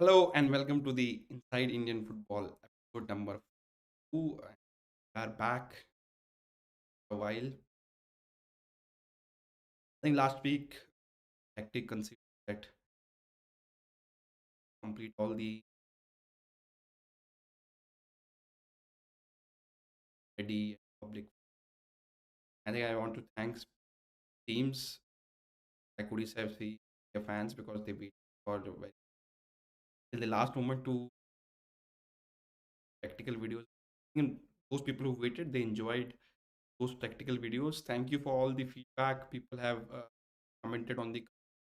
Hello and welcome to the Inside Indian Football episode number 2. We are back a while. I think last week hectic considered that complete all the ready public. I think I want to thank teams like Odisha FC, their fans because they waited for till the last moment to tactical videos. And those people who waited, they enjoyed those tactical videos. Thank you for all the feedback people have commented on the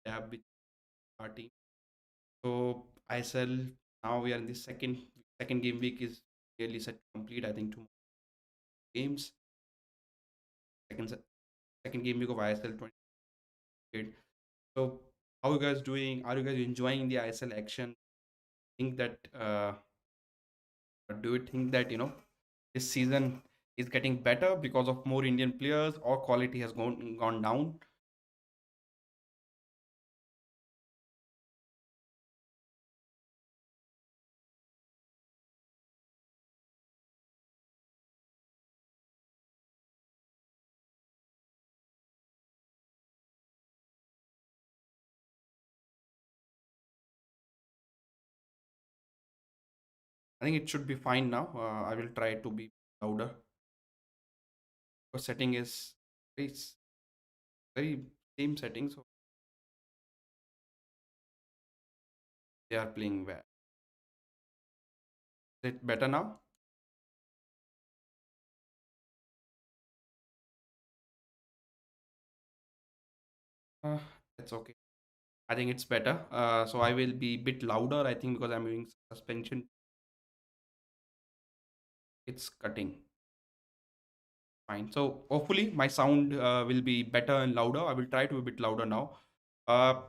tab with our team. So ISL, now we are in the second game week is nearly set to complete. I think two more games. Second second game week of ISL 28. So how you guys doing? Are you guys enjoying the ISL action? Think that do you think that this season is getting better because of more Indian players or quality has gone down? I think it should be fine now. I will try to be louder. The setting is very very same setting, so they are playing well. Is it better now? Uh, that's okay. I think it's better. So I will be a bit louder. I think because I'm using suspension, it's cutting. Fine. So hopefully my sound will be better and louder. I will try to be a bit louder now.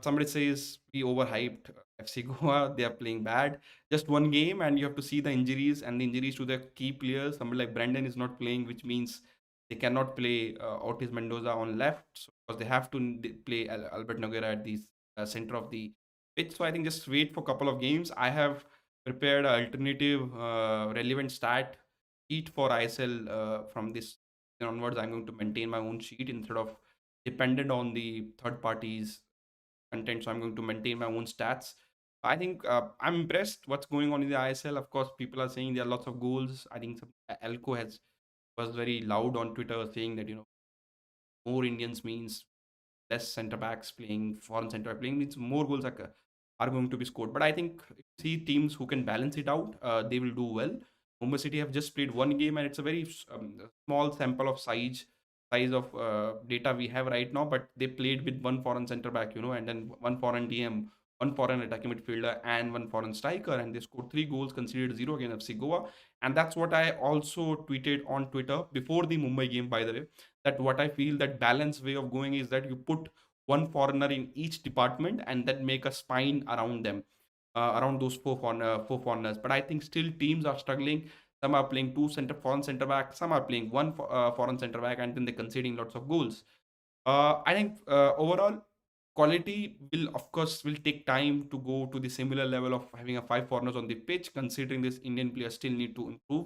Somebody says we overhyped FC Goa. They are playing bad. Just one game, and you have to see the injuries and the injuries to the key players. Somebody like Brandon is not playing, which means they cannot play Ortiz Mendoza on left, so, because they have to play Albert Noguera at the center of the pitch. So I think just wait for a couple of games. I have prepared an alternative relevant stat sheet for ISL from this onwards. I'm going to maintain my own sheet instead of dependent on the third parties content. So I'm going to maintain my own stats. I think I'm impressed what's going on in the ISL. Of course, people are saying there are lots of goals. I think Elko has was very loud on Twitter saying that more Indians means less centre backs playing, foreign centre back playing means more goals are going to be scored. But I think if you see teams who can balance it out, they will do well. Mumbai City have just played one game, and it's a very small sample of size of data we have right now. But they played with one foreign centre back, and then one foreign DM, one foreign attacking midfielder, and one foreign striker, and they scored three goals, conceded zero against FC Goa. And that's what I also tweeted on Twitter before the Mumbai game, by the way, that what I feel that balanced way of going is that you put one foreigner in each department and then make a spine around them, around those four foreigners. But I think still teams are struggling. Some are playing foreign center back, some are playing one foreign center back, and then they're conceding lots of goals. I think overall quality will of course will take time to go to the similar level of having a five foreigners on the pitch. Considering this, Indian players still need to improve,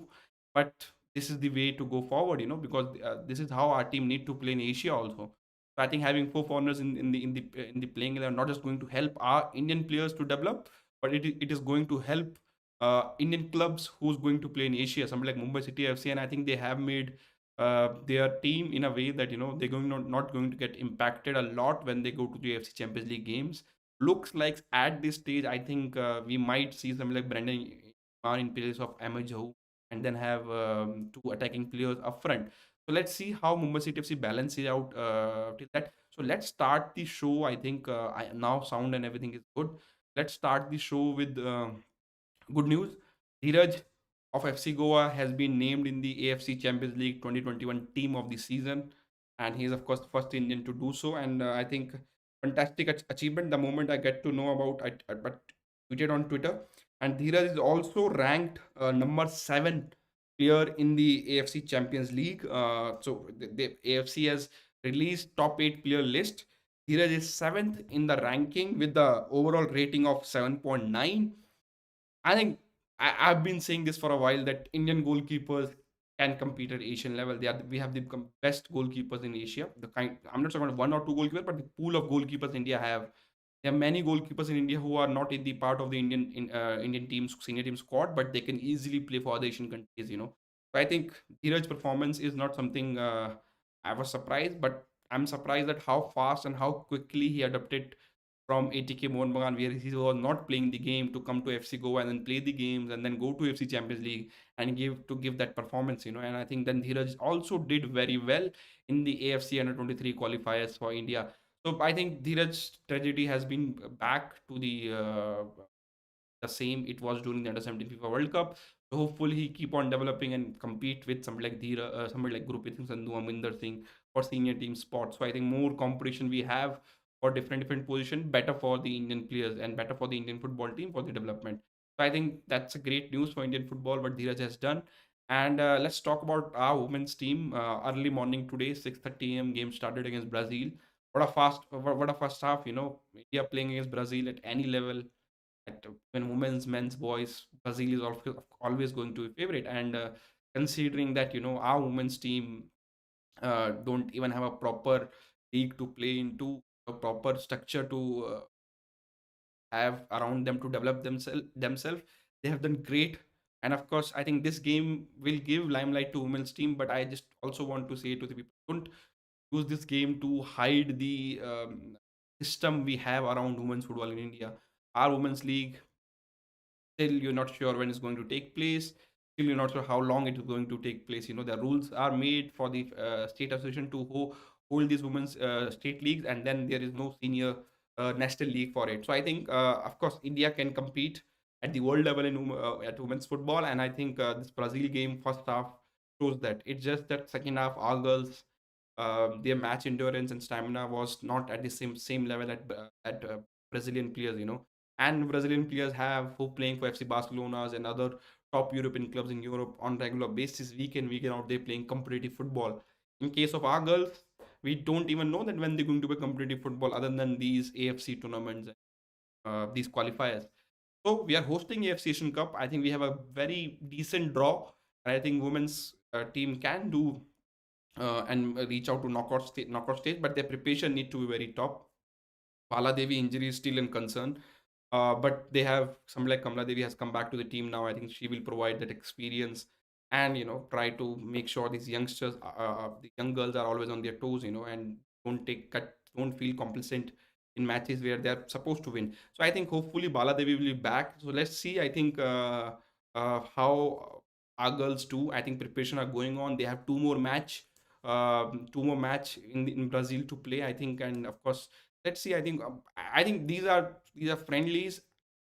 but this is the way to go forward. Because this is how our team need to play in Asia also. So I think having four foreigners in the playing 11 not just going to help our Indian players to develop, but it is going to help Indian clubs who's going to play in Asia. Something like Mumbai City FC, and I think they have made their team in a way that they're not going to get impacted a lot when they go to the AFC Champions League games. Looks like at this stage, I think we might see something like Brandon Iman in place of Ahmed Jahu, and then have two attacking players up front. So let's see how Mumbai City FC balances out till that. So let's start the show. I think now sound and everything is good. Let's start the show with good news. Dheeraj of FC Goa has been named in the AFC Champions League 2021 Team of the Season, and he is of course the first Indian to do so. And I think fantastic achievement. The moment I get to know about, but tweeted on Twitter, and Dheeraj is also ranked number 7 player in the AFC Champions League. So the AFC has released top 8 player list. Dheeraj is seventh in the ranking with the overall rating of 7.9. I think I've been saying this for a while that Indian goalkeepers can compete at Asian level. We have the best goalkeepers in Asia. The kind I'm not talking about one or two goalkeepers, but the pool of goalkeepers India have. There are many goalkeepers in India who are not in the part of the Indian team's senior team squad, but they can easily play for other Asian countries. So I think Dheeraj's performance is not something I was surprised, but I'm surprised at how fast and how quickly he adapted from ATK Mohun Bagan, where he was not playing the game, to come to FC Goa and then play the games and then go to FC Champions League and give that performance. And I think then Dheeraj also did very well in the AFC Under 23 qualifiers for India. So I think Dheeraj's tragedy has been back to the same it was during the Under 17 FIFA World Cup. So hopefully he keep on developing and compete with somebody like somebody like Gurpreet Singh Sandhu, Aminder Singh for senior team spots. So I think more competition we have for different position, better for the Indian players and better for the Indian football team for the development. So I think that's a great news for Indian football what Dheeraj has done. And let's talk about our women's team. Early morning today, 6:30 a.m. game started against Brazil. What a first half. India playing against Brazil at any level, at when women's, men's, boys, Brazil is always going to be favorite. And considering that our women's team don't even have a proper league to play into, a proper structure to have around them to develop themselves, they have done great. And of course, I think this game will give limelight to women's team. But I just also want to say to the people, don't use this game to hide the system we have around women's football in India. Our women's league, still you're not sure when it's going to take place, still you're not sure how long it is going to take place. The rules are made for the state association to hold these women's state leagues, and then there is no senior national league for it. So I think of course India can compete at the world level at women's football. And I think this Brazil game first half shows that. It's just that second half, our girls, their match endurance and stamina was not at the same level at Brazilian players. And Brazilian players have who playing for FC Barcelona's and other top European clubs in Europe on regular basis, week in week out, they playing competitive football. In case of our girls, we don't even know that when they're going to play competitive football other than these AFC tournaments, these qualifiers. So we are hosting AFC Asian Cup. I think we have a very decent draw. I think women's team can do and reach out to knockout stage, but their preparation need to be very top. Pala Devi injury is still in concern. But they have somebody like Kamala Devi has come back to the team now. I think she will provide that experience and try to make sure these youngsters, the young girls, are always on their toes. And don't feel complacent in matches where they are supposed to win. So I think hopefully Bala Devi will be back. So let's see. I think how our girls do. I think preparation are going on. They have two more match in Brazil to play. I think, and of course, let's see. I think these are friendlies.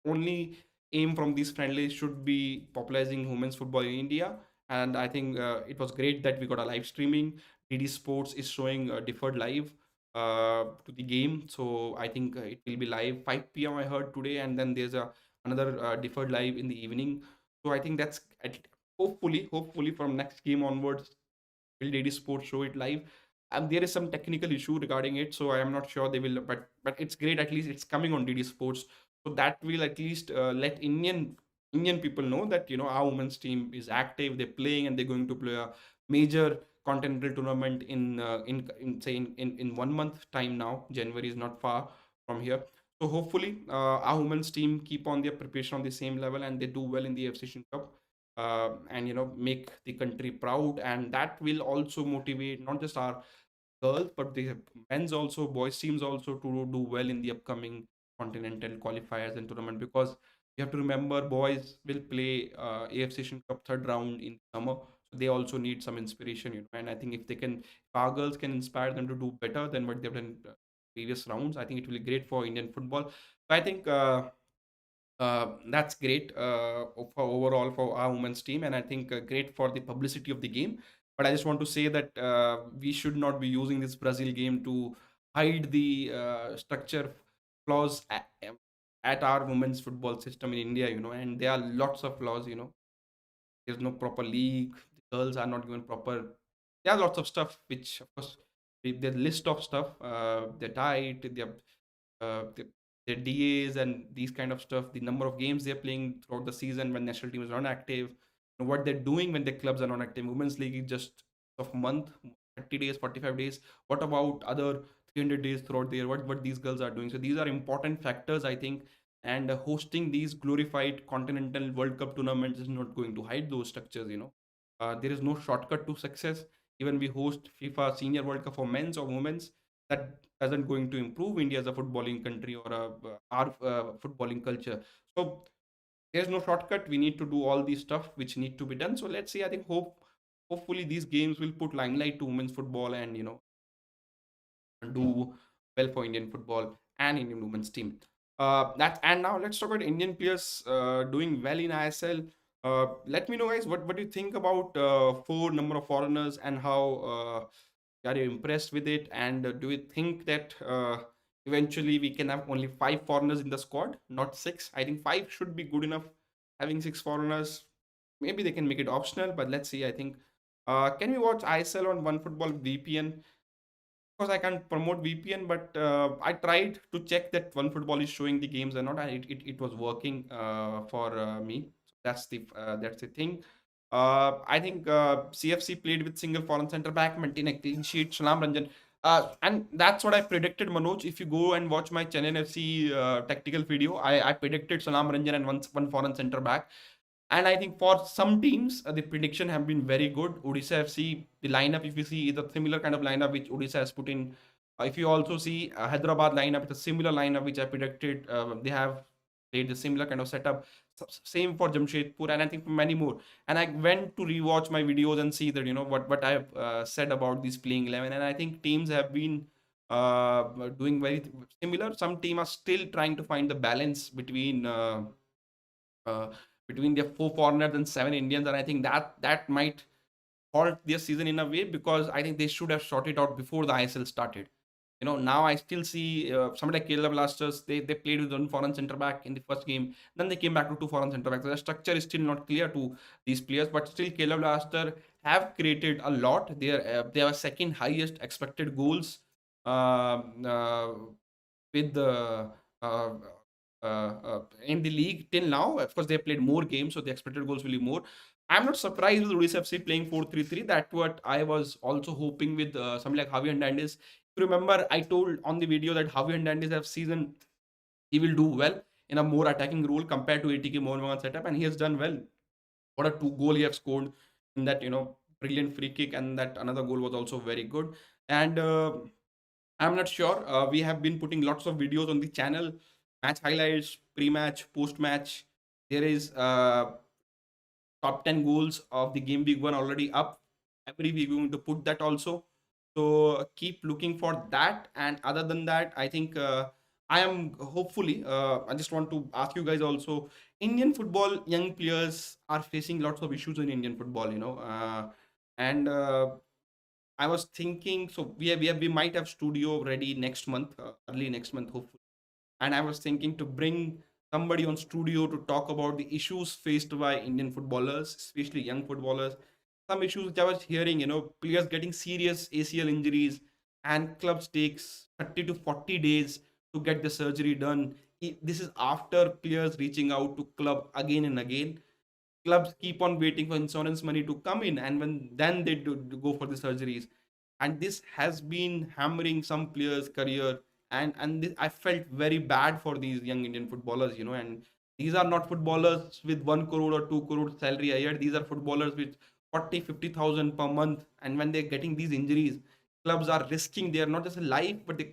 Only aim from these friendlies should be popularizing women's football in India. And I think it was great that we got a live streaming. DD Sports is showing deferred live to the game. So I think it will be live 5 p.m. I heard today, and then there's another deferred live in the evening. So I think that's hopefully from next game onwards, will DD Sports show it live? There is some technical issue regarding it, so I am not sure they will. But it's great. At least it's coming on DD Sports, so that will at least let Indian people know that our women's team is active. They're playing, and they're going to play a major continental tournament in say in 1 month time now. January is not far from here. So hopefully our women's team keep on their preparation on the same level, and they do well in the FC Asian Cup, and make the country proud. And that will also motivate not just our girls, but the men's also, boys teams also, to do well in the upcoming continental qualifiers and tournament. Because you have to remember, boys will play AFC Asian Cup third round in summer, so they also need some inspiration. And I think if our girls can inspire them to do better than what they've done previous rounds, I think it will be great for Indian football. So I think that's great for overall for our women's team, and I think great for the publicity of the game. But I just want to say that we should not be using this Brazil game to hide the structure flaws at our women's football system in India. And there are lots of flaws. There's no proper league. The girls are not given proper. There are lots of stuff which, of course, the list of stuff, their diet, their their DAs and these kind of stuff, the number of games they're playing throughout the season when national team is not active, what they're doing when their clubs are not active. Women's league is just of month, 30 days, 45 days. What about other 300 days throughout the year? What these girls are doing? So these are important factors, I think. And hosting these glorified continental World Cup tournaments is not going to hide those structures. There is no shortcut to success. Even we host FIFA Senior World Cup for men's or women's, that doesn't going to improve India as a footballing country or our footballing culture. So there's no shortcut. We need to do all these stuff which need to be done. So let's see. I think hopefully these games will put limelight to women's football and do well for Indian football and Indian women's team. That and now let's talk about Indian players doing well in ISL. Let me know, guys, what do you think about four number of foreigners and how are you impressed with it? And do you think that eventually we can have only five foreigners in the squad, not six? I think five should be good enough. Having six foreigners, maybe they can make it optional, but let's see. I think can we watch ISL on OneFootball VPN? Course, I can't promote VPN, but I tried to check that OneFootball is showing the games or not, and it was working for me. So that's the thing. I think CFC played with single foreign centre back, maintain a clean sheet. Salam Ranjan, and that's what I predicted, Manoj. If you go and watch my Chennai FC tactical video, I predicted Salam Ranjan and one foreign centre back. And I think for some teams, the prediction have been very good. Odisha FC, the lineup, if you see, is a similar kind of lineup which Odisha has put in. If you also see Hyderabad lineup, it's a similar lineup which I predicted. They have played the similar kind of setup. Same for Jamshedpur, and I think for many more. And I went to rewatch my videos and see that what I have said about this playing 11, and I think teams have been doing very similar. Some team are still trying to find the balance uh, between their four foreigners and seven Indians, and I think that might halt their season in a way because I think they should have sorted out before the ISL started. Now I still see somebody like Kerala Blasters. They played with one foreign centre back in the first game. Then they came back to two foreign centre backs. So the structure is still not clear to these players, but still Kerala Blaster have created a lot. They are second highest expected goals with the uh, in the league till now. Of course, they played more games, so the expected goals will be more. I'm not surprised with Odisha FC playing 4-3-3. That's what I was also hoping with something like Javi Hernandez. If you remember, I told on the video that Javi Hernandez have season he will do well in a more attacking role compared to ATK Mohan setup, and he has done well. What a two goal he have scored in that brilliant free kick, and that another goal was also very good. And I'm not sure. We have been putting lots of videos on the channel, match highlights, pre-match, post-match. There is top 10 goals of the game week one already up. Every week we're going to put that also. So keep looking for that. And other than that, I think I am hopefully. I just want to ask you guys also. Indian football young players are facing lots of issues in Indian football. And I was thinking, so we might have studio ready next month, early next month, hopefully. And I was thinking to bring somebody on studio to talk about the issues faced by Indian footballers, especially young footballers. Some issues which I was hearing, players getting serious ACL injuries, and clubs takes 30 to 40 days to get the surgery done. This is after players reaching out to club again and again. Clubs keep on waiting for insurance money to come in, and when then they do go for the surgeries, and this has been hammering some players career. And this, I felt very bad for these young Indian footballers, and these are not footballers with 1 crore or 2 crore salary a year. These are footballers with 40-50,000 per month, and when they're getting these injuries, clubs are risking their not just a life but the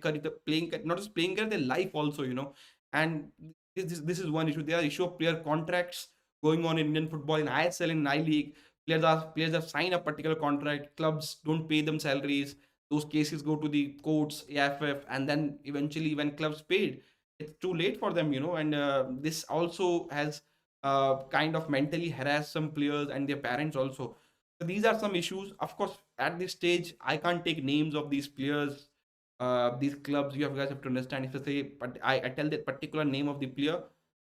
playing, not just playing their life also, and this is one issue. There are issue of player contracts going on in Indian football, in ISL, in I League. Players have signed a particular contract. Clubs don't pay them salaries. Those cases go to the courts, AFF, and then eventually, when clubs paid, it's too late for them, And this also has kind of mentally harassed some players and their parents also. So these are some issues. Of course, at this stage, I can't take names of these players, these clubs. You guys have to understand. If I say, but I tell that particular name of the player,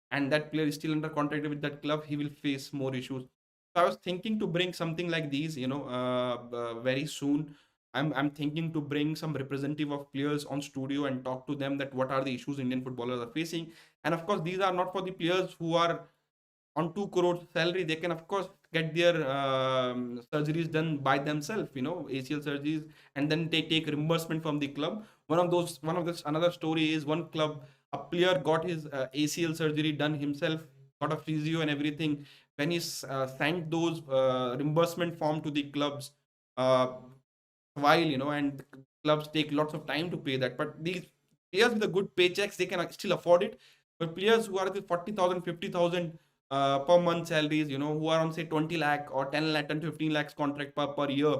and that player is still under contract with that club, he will face more issues. So I was thinking to bring something like these, very soon. I'm thinking to bring some representative of players on studio and talk to them that what are the issues Indian footballers are facing. And of course, these are not for the players who are on 2 crore salary. They can of course get their surgeries done by themselves, ACL surgeries, and then they take reimbursement from the club. One of this another story is one club, a player got his ACL surgery done himself, got a physio and everything. When he sent those reimbursement form to the clubs, uh, while and clubs take lots of time to pay that, but these players with the good paychecks, they can still afford it. But players who are with 40,000, 50,000 per month salaries, who are on say 20 lakh or 10 lakh and 15 lakhs contract per year,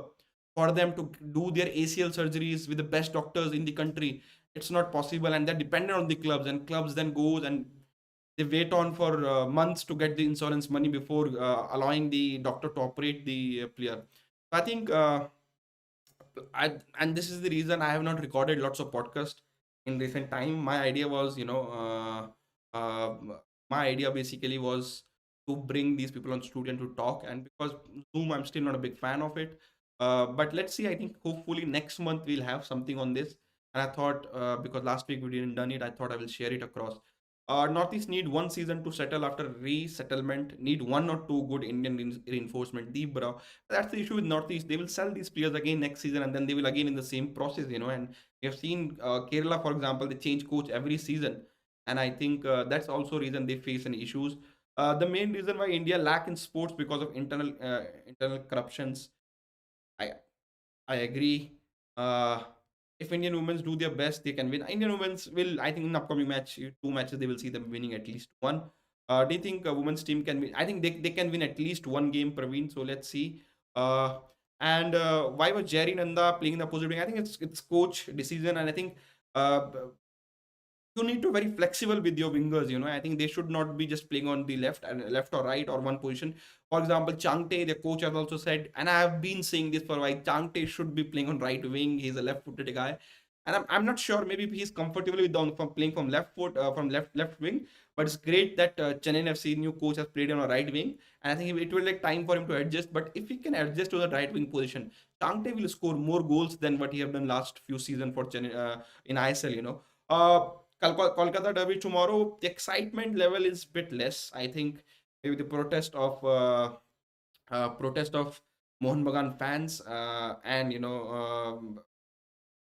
for them to do their ACL surgeries with the best doctors in the country, it's not possible, and they're dependent on the clubs, and clubs then goes and they wait on for months to get the insurance money before allowing the doctor to operate the player. So I think and this is the reason I have not recorded lots of podcasts in recent time. My idea was, my idea basically was to bring these people on studio and to talk. And because Zoom, I'm still not a big fan of it. But let's see. I think hopefully next month we'll have something on this. And I thought, because last week we didn't done it, I thought I will share it across. Northeast need one season to settle after resettlement. Need one or two good Indian reinforcement. Deep bro, that's the issue with Northeast. They will sell these players again next season, and then they will again in the same process, And we have seen Kerala, for example, they change coach every season, and I think that's also reason they face any issues. The main reason why India lack in sports because of internal corruptions. I I agree. Uh, if Indian women do their best, they can win. Indian women will, I think, in upcoming match, 2 matches, they will see them winning at least one. Do you think a women's team can win? I think they can win at least one game, Praveen. So let's see. Uh, and why was Jerry Nanda playing in the opposite wing? I think it's coach decision, and I think uh, you need to very flexible with your wingers. I think they should not be just playing on the left or right or one position. For example, Changte, the coach has also said, and I have been saying this for a while, Changte should be playing on right wing. He's a left-footed guy, and I'm not sure. Maybe he's comfortable with from playing from left foot, from left wing. But it's great that Chennai FC new coach has played on a right wing, and I think it will take time for him to adjust. But if he can adjust to the right wing position, Changte will score more goals than what he have done last few seasons for Chennai in ISL. Uh, Kolkata derby tomorrow, the excitement level is a bit less. I think maybe the protest of Mohun Bagan fans, and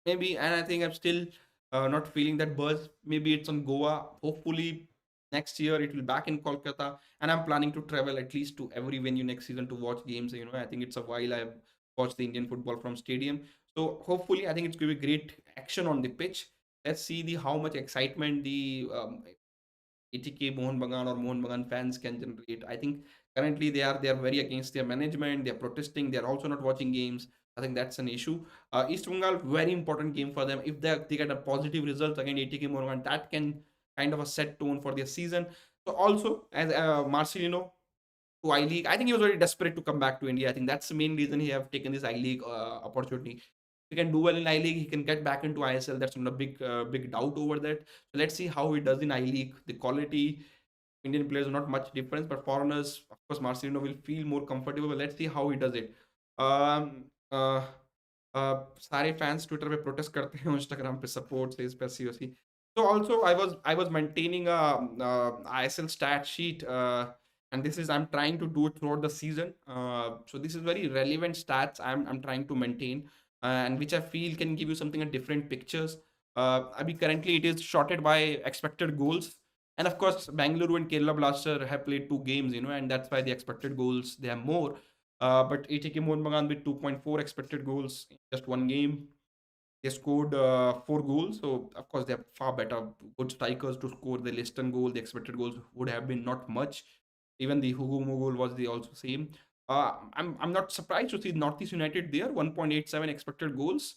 maybe, and I think I'm still not feeling that buzz. Maybe it's on Goa. Hopefully next year it will back in Kolkata, and I'm planning to travel at least to every venue next season to watch games. I think it's a while I've watched the Indian football from stadium. So hopefully, I think it's going to be great action on the pitch. Let's see the how much excitement the ATK Mohun Bagan or Mohun Bagan fans can generate. I think currently they are very against their management. They are protesting. They are also not watching games. I think that's an issue. East Bengal, very important game for them. If they get a positive result against ATK Mohun Bagan, that can kind of a set tone for their season. So also as Marcelino to I League. I think he was very desperate to come back to India. I think that's the main reason he have taken this I League opportunity. If he can do well in I League, he can get back into ISL. That's not a big doubt over that. So let's see how he does in I League. The quality Indian players are not much difference, but foreigners, of course, Marcelino will feel more comfortable. But let's see how he does it. Um, uh, सारे fans Twitter पे protest करते हैं Instagram पे support से इस पे सी वैसी so also I was maintaining a ISL stat sheet, and this is I'm trying to do it throughout the season. So this is very relevant stats I'm trying to maintain, and which I feel can give you something a different pictures. I mean currently it is shorted by expected goals, and of course Bangalore and Kerala Blaster have played 2 games, and that's why the expected goals they are more. But ATK Mohun Bagan with 2.4 expected goals in just one game. They scored 4 goals, so of course they have far better good strikers to score the Liston goal. The expected goals would have been not much. Even the Hugo goal was the also same. I'm not surprised to see Northeast United there 1.87 expected goals.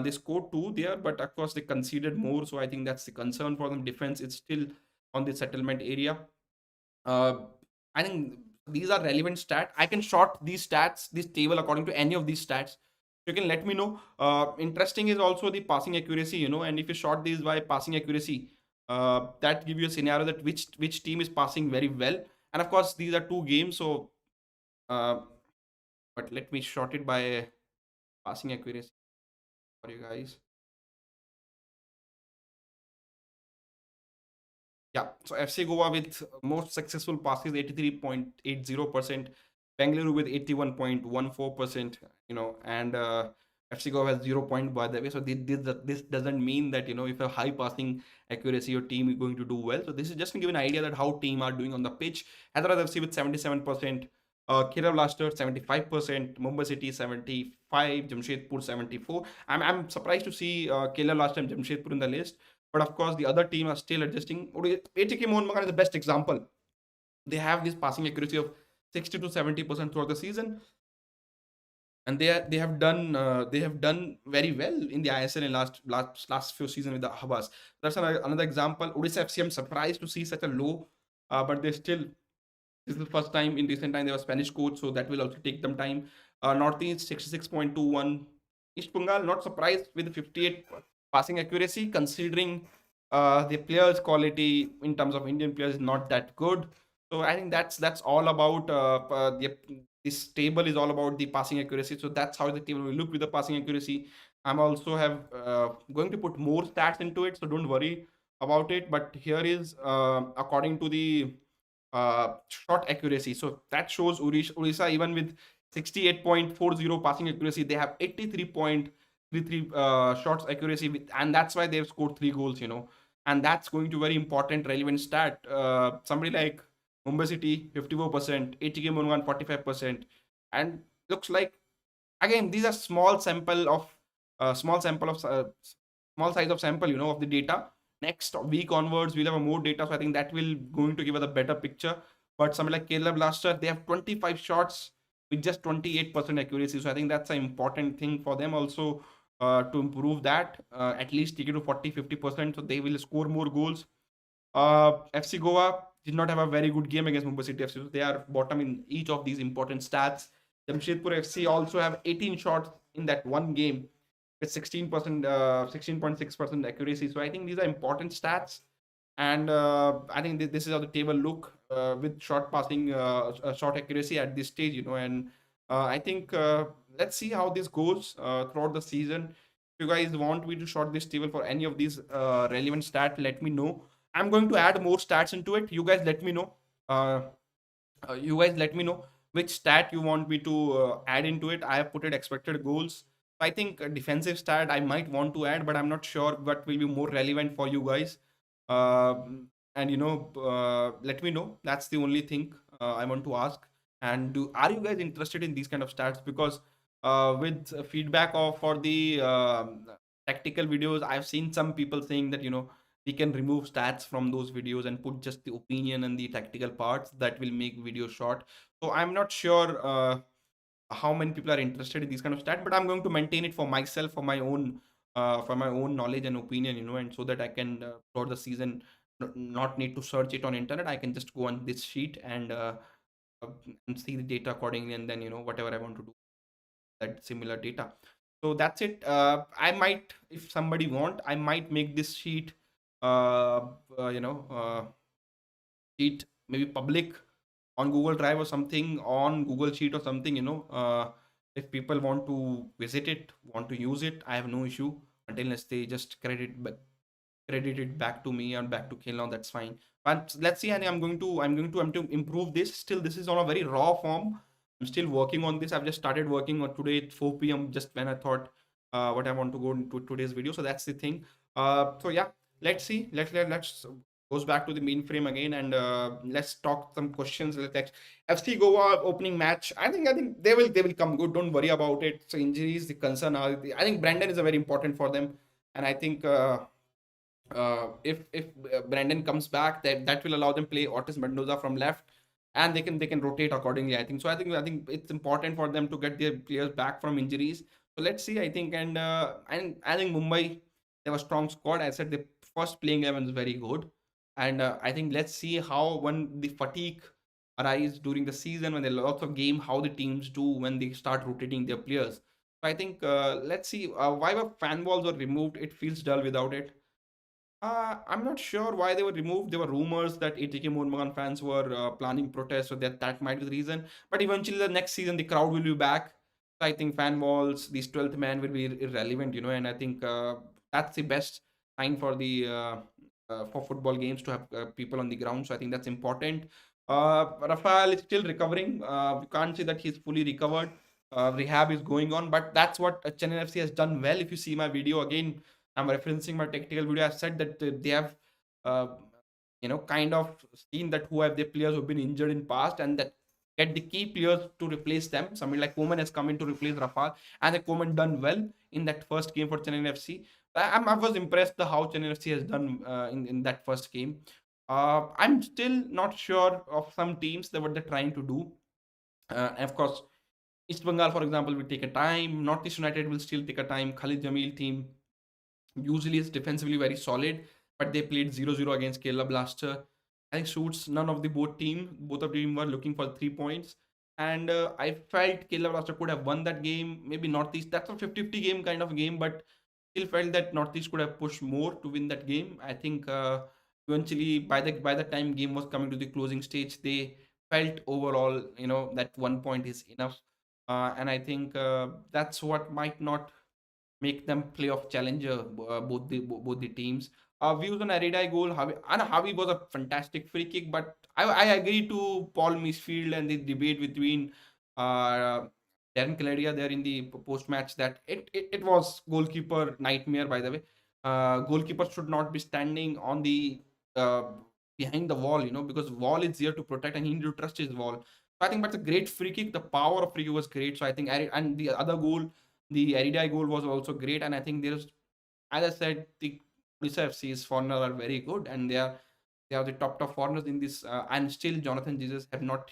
They scored 2 there, but of course they conceded more. So I think that's the concern for them. Defense is still on the settlement area. uh, I think these are relevant stats. I can short these stats, this table according to any of these stats. You can let me know. Interesting is also the passing accuracy, and if you short these by passing accuracy, that give you a scenario that which team is passing very well. And of course, these are 2 games, so uh, but let me short it by passing accuracy. for you guys. Yeah, so FC Goa with most successful passes 83.80%, Bengaluru with 81.14%, and FC Goa has 0 point by the way. So this doesn't mean that if a high passing accuracy your team is going to do well. So this is just to give an idea that how team are doing on the pitch. Hyderabad FC with 77%, Kerala Blasters 75%, Mumbai City 75, Jamshedpur 74. I'm surprised to see Kerala Blasters and Jamshedpur in the list, but of course, the other team are still adjusting. ATK Mohun Bagan is the best example. They have this passing accuracy of 60 to 70% throughout the season, and they have done very well in the ISL in last few seasons with the Habas. That's another example. Odisha FC, I'm surprised to see such a low, but they still, this is the first time in recent time they have a Spanish coach, so that will also take them time. Northeast 66.21. East Bengal, not surprised with 58 passing accuracy, considering the players' quality in terms of Indian players is not that good. So I think that's all about this table is all about the passing accuracy. So that's how the table will look with the passing accuracy. I'm also have going to put more stats into it, so don't worry about it. But here is according to the shot accuracy. So that shows Orissa even with 68.40 passing accuracy, they have 83.33 shots accuracy, and that's why they've scored 3 goals. And that's going to very important relevant stat. Somebody like Mumbai City 54%, ATK Mungan 45%, and looks like again these are small sample of small size of sample of the data. Next week onwards we'll have a more data, so I think that will going to give us a better picture. But something like Kerala Blaster, they have 25 shots with just 28% accuracy, so I think that's an important thing for them also, to improve that, at least take it to 40-50%, so they will score more goals. FC Goa did not have a very good game against Mumbai City FC. So they are bottom in each of these important stats. Jamshedpur FC also have 18 shots in that one game with 16%, 16.6% accuracy. So I think these are important stats. And I think this is how the table look with short passing, short accuracy at this stage, and I think let's see how this goes throughout the season. If you guys want me to short this table for any of these relevant stats, let me know. I'm going to add more stats into it. You guys let me know. Uh, you guys let me know which stat you want me to add into it. I have put it expected goals. I think a defensive stat I might want to add, but I'm not sure what will be more relevant for you guys. And let me know. That's the only thing I want to ask. And are you guys interested in these kind of stats? Because with feedback of for the tactical videos, I've seen some people saying that we can remove stats from those videos and put just the opinion and the tactical parts that will make video short. So I'm not sure how many people are interested in these kind of stats, but I'm going to maintain it for myself, for my own knowledge and opinion, and so that I can throughout the season not need to search it on internet. I can just go on this sheet uh, and see the data accordingly, and then whatever I want to do that similar data. So that's it. I might, if somebody want, I might make this sheet uh, uh, you know uh, sheet maybe public on Google Drive or something, on Google Sheet or something. If people want to visit it, want to use it, I have no issue, unless they just credit it back to me and back to Khel. Now that's fine. But let's see. And I'm to improve this. Still, this is on a very raw form. I'm still working on this. I've just started working on today at 4 p.m. just when I thought what I want to go into today's video. So that's the thing. So yeah, let's see. Let's goes back to the main frame again, and let's talk some questions. Let's FC Goa opening match. I think they will come good. Don't worry about it. So injuries, the concern are. I think Brandon is a very important for them, and I think. If Brandon comes back, that will allow them play Otis Mendoza from left, and they can rotate accordingly. I think it's important for them to get their players back from injuries. So let's see. I think and I think Mumbai, they have a strong squad. I said the first playing 11 is very good, and I think let's see how when the fatigue arise during the season, when there are lots of game, how the teams do when they start rotating their players. So I think let's see why were fan walls were removed. It feels dull without it. I'm not sure why they were removed. There were rumors that ATK Mohun fans were planning protests, so that might be the reason. But eventually, the next season, the crowd will be back. So I think fan walls, these 12th man will be irrelevant, and I think that's the best sign for the for football games to have people on the ground. So I think that's important. Rafael is still recovering. We can't say that he's fully recovered. Rehab is going on, but that's what Chennai FC has done well. If you see my video again, I'm referencing my technical video. I've said that they have, uh, kind of seen that who have the players who've been injured in past, and that get the key players to replace them. Somebody like Koeman has come in to replace Rafal, and the Koeman done well in that first game for Chennai FC. I was impressed the how Chennai FC has done in that first game. I'm still not sure of some teams that what they're trying to do. Of course, East Bengal, for example, will take a time. Northeast United will still take a time. Khalid Jamil team usually is defensively very solid, but they played 0-0 against Kerala Blaster. I think suits none of the both of them were looking for 3 points. And I felt Kerala Blaster could have won that game. Maybe Northeast, that's a 50-50 game kind of game, but still felt that Northeast could have pushed more to win that game. I think eventually by the time game was coming to the closing stage, they felt overall, that 1 point is enough. And I think that's what might not make them playoff challenger, both the teams. Views on Arida goal, Javi was a fantastic free kick, but I agree to Paul Misfield and the debate between uh, Darren Caladia there in the post match that it was goalkeeper nightmare, by the way. Goalkeeper should not be standing on the uh, behind the wall, because wall is there to protect and he need to trust his wall. So I think that's a great free kick. The power of free kick was great. So I think and the other goal, the Erida goal was also great, and I think there's, as I said, the Odisha FC's foreigners are very good, and they are the top foreigners in this. And still, Jonathan Jesus have not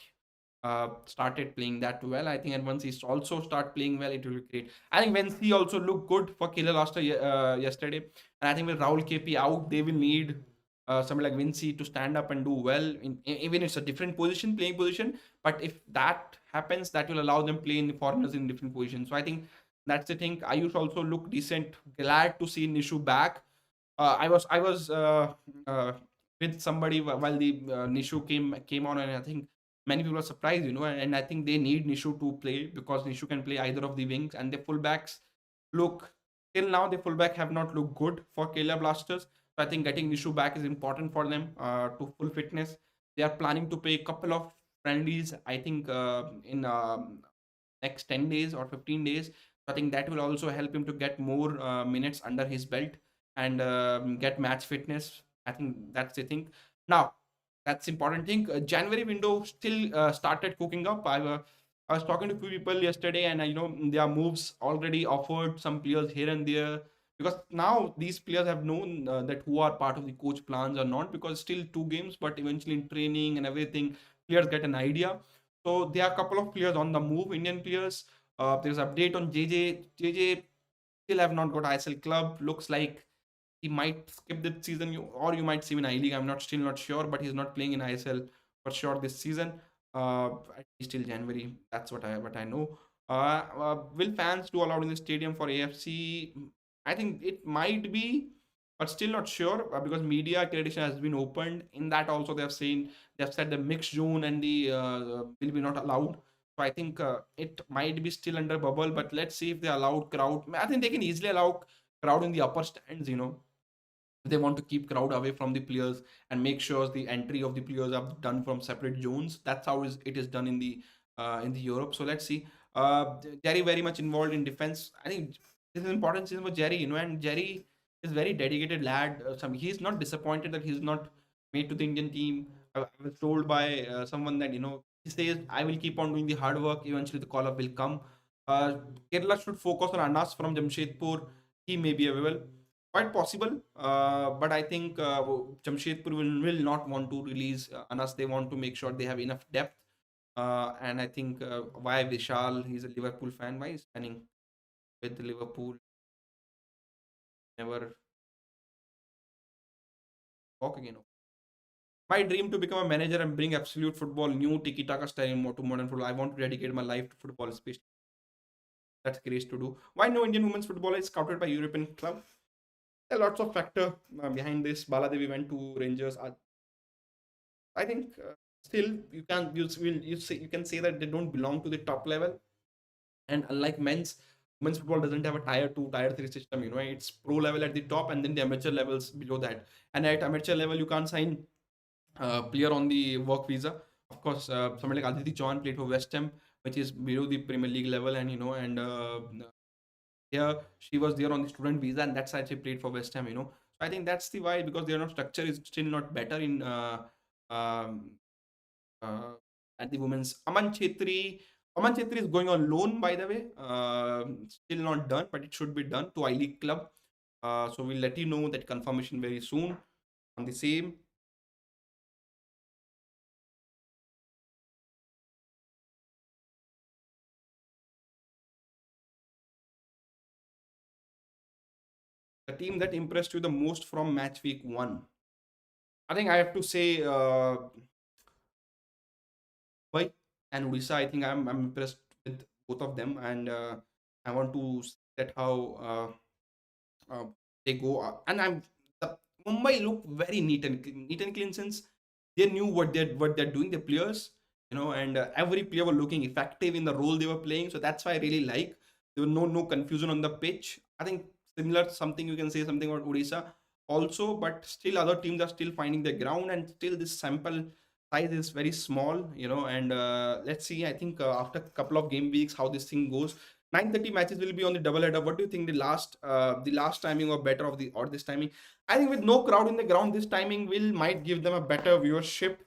started playing that well. I think, and once he also start playing well, it will be great. I think Venci also looked good for Killer last yesterday, and I think with Raul KP out, they will need somebody like Vinci to stand up and do well. Even it's a different position, playing position, but if that happens, that will allow them play in the foreigners in different positions. So I think that's the thing. Ayush also looked decent. Glad to see Nishu back. I was with somebody while the Nishu came on, and I think many people are surprised, and I think they need Nishu to play because Nishu can play either of the wings, and the fullbacks look till now the fullback have not looked good for Kerala Blasters. So I think getting Nishu back is important for them to full fitness. They are planning to play a couple of friendlies, I think, in next 10 days or 15 days. So I think that will also help him to get more minutes under his belt and get match fitness. I think that's the thing. Now, that's important thing. January window still started cooking up. I was talking to a few people yesterday, and their moves already offered some players here and there, because now these players have known that who are part of the coach plans or not, because still 2 games, but eventually in training and everything, players get an idea. So there are a couple of players on the move, Indian players. There's update on JJ. JJ still have not got ISL club. Looks like he might skip this season, or you might see him in I League. I'm not still not sure, but he's not playing in ISL for sure this season. At least till January. That's what I know. Will fans do allowed in the stadium for AFC? I think it might be, but still not sure because media accreditation has been opened. In that also they've said the mixed zone and the will be not allowed. So I think it might be still under bubble, but let's see if they allowed crowd. I think they can easily allow crowd in the upper stands. They want to keep crowd away from the players and make sure the entry of the players are done from separate zones. That's how it is done in the Europe. So let's see. Jerry very much involved in defense. I think this is important season for Jerry, and Jerry is very dedicated lad. He's not disappointed that he's not made to the Indian team. I was told by someone that he says I will keep on doing the hard work. Eventually the call up will come. Uh, Kerala should focus on Anas from Jamshedpur. He may be available. Quite possible, but I think Jamshedpur will not want to release Anas. They want to make sure they have enough depth. And I think why Vishal, he's a Liverpool fan, why he's standing with Liverpool, never walk again. My dream to become a manager and bring absolute football, new tiki taka style to modern football. I want to dedicate my life to football, especially. That's great to do. Why no Indian women's football is scouted by European club? There are lots of factor behind this. Baladevi went to Rangers. I think still you can say that they don't belong to the top level. And unlike men's football doesn't have a tier 2, tier 3 system. It's pro level at the top and then the amateur levels below that. And at amateur level, you can't sign player on the work visa. Of course, somebody like Aditi Chauhan played for West Ham, which is below the Premier League level, and here she was there on the student visa, and that's why she played for West Ham. So I think that's the why, because their structure is still not better in um, uh, at the women's. Aman Chetri is going on loan, by the way. Still not done, but it should be done to I League club. So we'll let you know that confirmation very soon on the same. The team that impressed you the most from match week one. I think I have to say Mumbai and Odisha. I think I'm impressed with both of them, and I want to see that how uh, they go. And the Mumbai look very neat and clean, since they knew what they're doing. The players, and every player were looking effective in the role they were playing. So that's why I really like. There was no confusion on the pitch. I think similar something you can say something about Odisha also, but still other teams are still finding their ground, and still this sample size is very small. And let's see. I think after a couple of game weeks, how this thing goes. 9:30 matches will be on the double header. What do you think, the last timing or better of the or this timing? I think with no crowd in the ground, this timing will might give them a better viewership.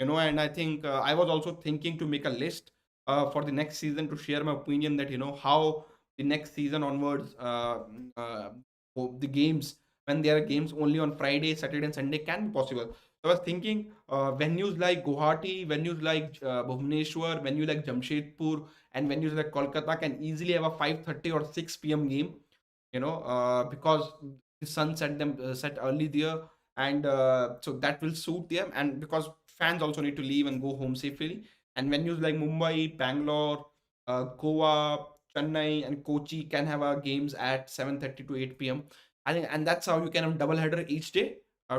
And I think I was also thinking to make a list for the next season to share my opinion that how the next season onwards, the games, when there are games only on Friday, Saturday, and Sunday, can be possible. So I was thinking venues like Guwahati, venues like Bhubaneswar, venue like Jamshedpur, and venues like Kolkata can easily have a 5:30 or 6 p.m. game. Because the sun set early there, and so that will suit them, and because fans also need to leave and go home safely. And venues like Mumbai, Bangalore, Goa, Chennai, and Kochi can have games at 7:30 to 8 p.m. I think, and that's how you can have double header each day.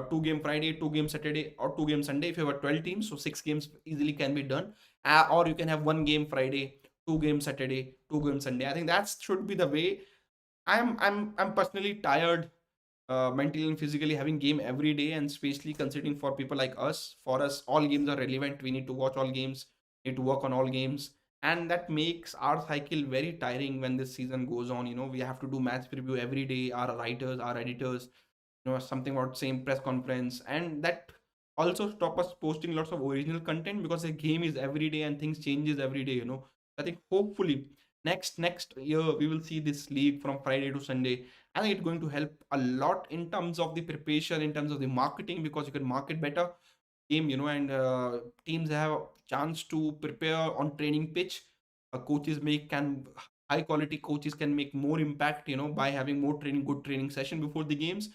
Two-game Friday, two-game Saturday, or two-game Sunday. If you have 12 teams, so 6 games easily can be done. Or you can have one game Friday, two-game Saturday, two-game Sunday. I think that should be the way. I'm personally tired, mentally and physically, having game every day, and especially considering for people like us. For us, all games are relevant. We need to watch all games, need to work on all games, and that makes our cycle very tiring when this season goes on. We have to do match preview every day. Our writers, our editors, something about same press conference, and that also stop us posting lots of original content, because the game is every day and things changes every day. I think hopefully next year we will see this league from Friday to Sunday. I think it's going to help a lot in terms of the preparation, in terms of the marketing, because you can market better game, and teams have a chance to prepare on training pitch. Coaches make can High quality coaches can make more impact, by having more training, good training session before the games.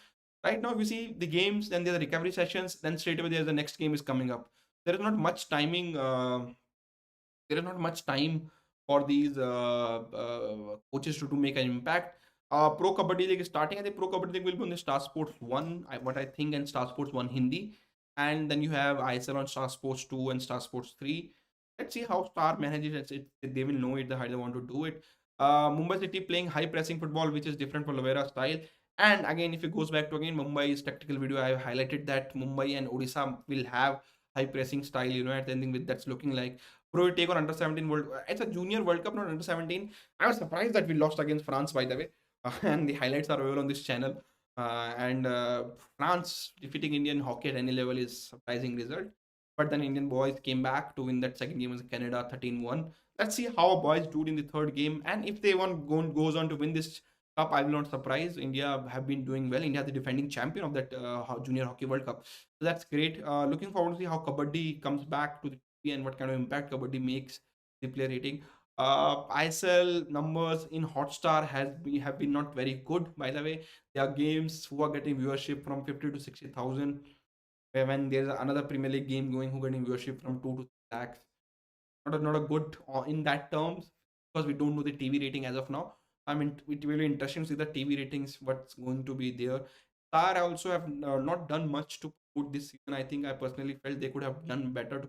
Right now, if you see the games, then there's the recovery sessions, then straight away there's the next game is coming up. There is not much timing. There is not much time for these coaches to make an impact. Pro Kabaddi League is starting. I think Pro Kabaddi League will be on the Star Sports 1, what I think, and Star Sports 1 Hindi. And then you have ISL on Star Sports 2 and Star Sports 3. Let's see how Star manages it. They will know it, how they want to do it. Mumbai City playing high pressing football, which is different from Lavera style. And again, if it goes back to again Mumbai's tactical video, I have highlighted that Mumbai and Odisha will have high pressing style, at the ending with that's looking like. Bro, you take on under 17 World. It's a junior World Cup, not under 17. I was surprised that we lost against France, by the way. And the highlights are available on this channel. And France defeating Indian hockey at any level is surprising result. But then Indian boys came back to win that second game against Canada 13-1. Let's see how boys do it in the third game. And if they goes on to win this cup, I will not surprise. India have been doing well. India the defending champion of that junior hockey World Cup. So that's great. Looking forward to see how Kabaddi comes back to the TV and what kind of impact Kabaddi makes the player rating. ISL numbers in Hotstar have been not very good. By the way, there are games who are getting viewership from 50 to 60,000. When there's another Premier League game going, who getting viewership from 2 to 3 lakhs. Not a good in that terms, because we don't know the TV rating as of now. I mean, it will be interesting to see the TV ratings, what's going to be there. Star also have not done much to put this season. I think I personally felt they could have done better to.